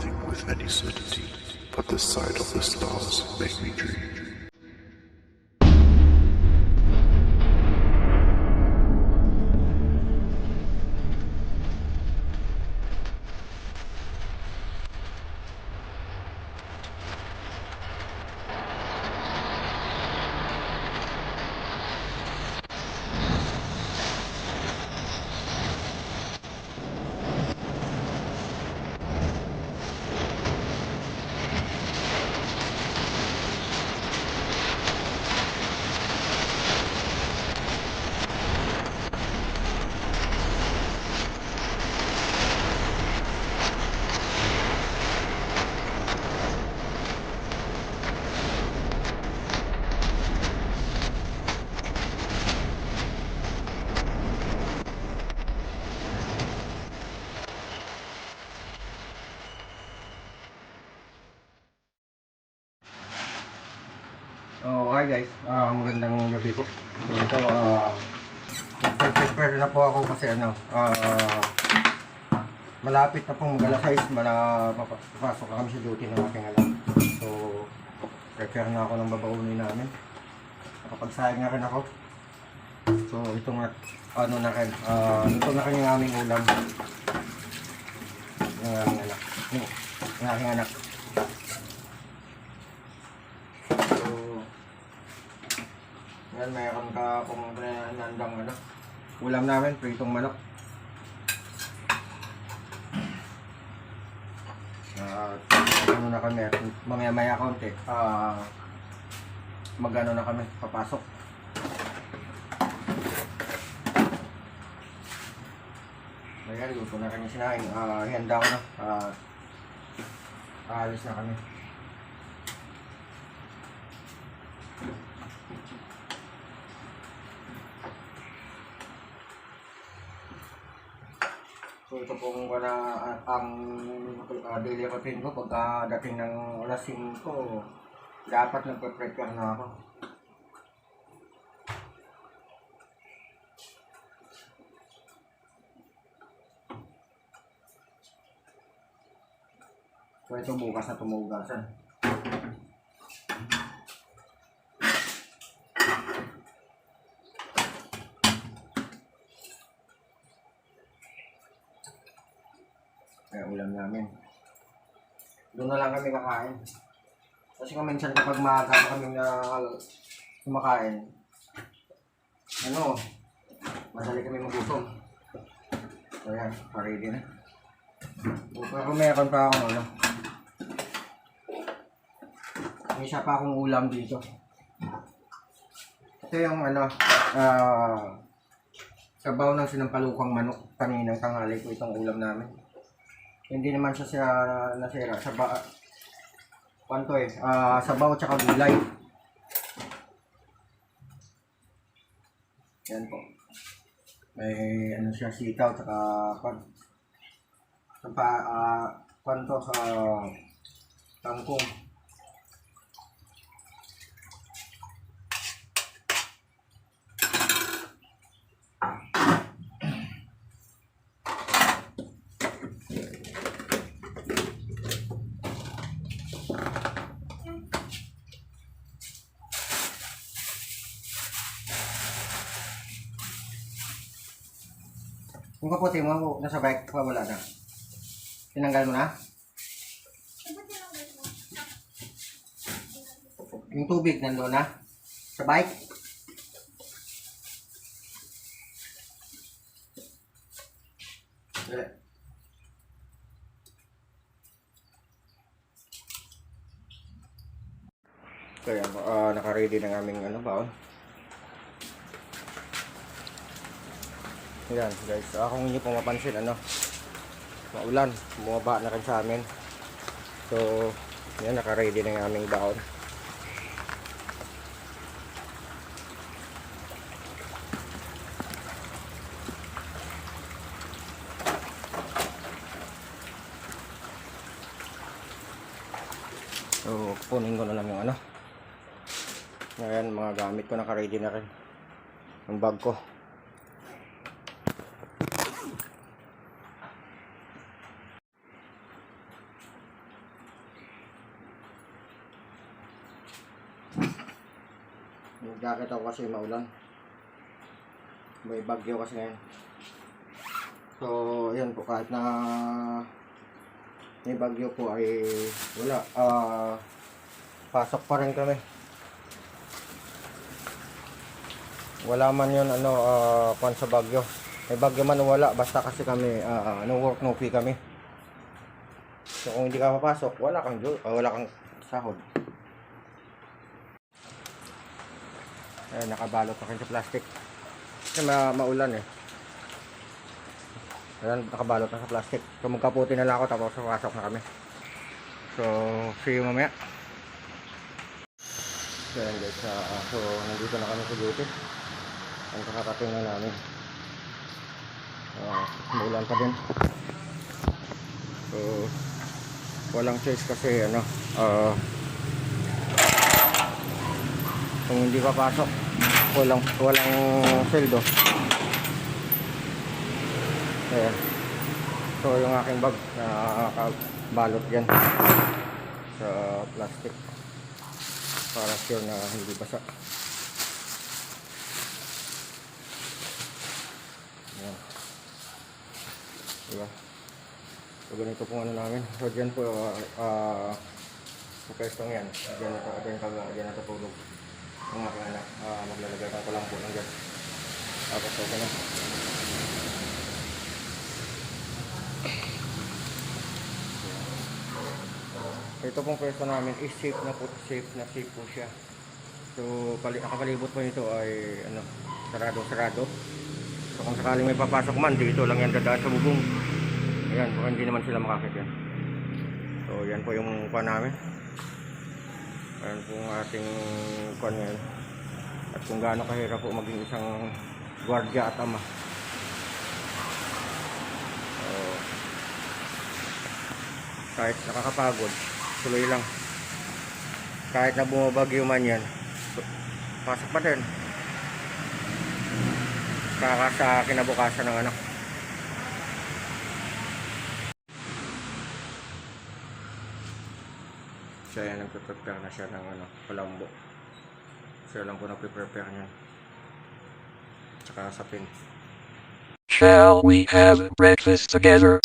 nothing with any certainty, but the sight of the stars make me dream. Oh, hi guys. Magandang gabi po. So, ito, prepare na po ako kasi malapit na pong mag-alas 6, papasok na kami sa duty ng aking anak. So, prepare na ako ng babaunin namin. Nakapagsayang na rin ako. So, ito nga, ito na rin yung aming ulam. Ng aming anak. Ng aking anak. Yan, mayroon ka kung nanandang ulam namin, pritong manok. Na kami, mamaya konti, magano na kami, papasok. Ayan, luto na kami sinaing, handa ko na, aalis na kami. So ito pong ang daily routine ko pagka dating ng alas 5, dapat nagpe-prepare na ako. So ito bukas na tumugasan. Kaya ulam namin. Doon na lang kami kakain. Kasi kung minsan kapag maaga kami na kumakain, madali kami magutom. So yan, ready na. Pero meron pa akong may isa pa akong ulam dito. Ito yung sabaw ng sinampalukang manok. Kaninang tanghali ko itong ulam namin. Hindi naman siya nasira. Sabaw tsaka gulay. Yan po. May siya, sitaw tsaka kangkong. Yung kapote mo, nasa bike pa, wala na. Tinanggal mo na? Yung tubig nandoon na? Sa bike? Wala. Kaya naka-ready ng aming baon. Yan guys, kung hindi po mapansin maulan, bumaba na rin sa amin. So yan, naka-ready na yung aming baon. So kunin ko na lang yung ngayon, mga gamit ko naka-ready na rin. Yung bag ko. nakita ko kasi maulan. May bagyo kasi ngayon. So, yun po, kahit na may bagyo po ay wala. Pasok pa rin kami. Wala man yun, kung sa bagyo. May bagyo man o wala, basta kasi kami, no work, no pay kami. So, kung hindi ka papasok, wala kang sahod. Ayan, nakabalot na kayo sa plastic. Kasi maulan eh. Ayan, nakabalot na sa plastic. So, magkaputi na lang ako tapos pasok na kami. So, see you mamaya. So, ayan guys. So, nandito na kami sa duty. Ang kakarating na namin. Maulan pa din. So, walang choice kasi kung hindi papasok, walang sweldo. Ayan. So yung aking bag nakabalot yan sa plastic para sure na hindi basa. Ayan. Diba? So ganito po namin. So dyan po sa pwestong yan. Dyan natutulog ang aking anak. Maglalagay ko lang po ng dyan. Tapos okay na. Ito pong pwesto namin is safe na po siya. So nakapalibot po nito ay sarado. So kung sakaling may papasok man, dito lang yan dadaan sa bubong. Ayan, kung hindi naman sila makakit yan. So yan po yung kuha namin. Ayan po ang ating kuha ngayon. At kung gaano kahirap po maging isang gwardiya at ama. So, kahit nakakapagod, tuloy lang. Kahit na bumabagyo man yan, pasok pa din. Kaka sa kinabukasan ng anak. Siya yan, nagpe-prepare na siya ng palambo. Siya lang po nagpe-prepare niyan. Tsaka sapin. Shall we have breakfast together?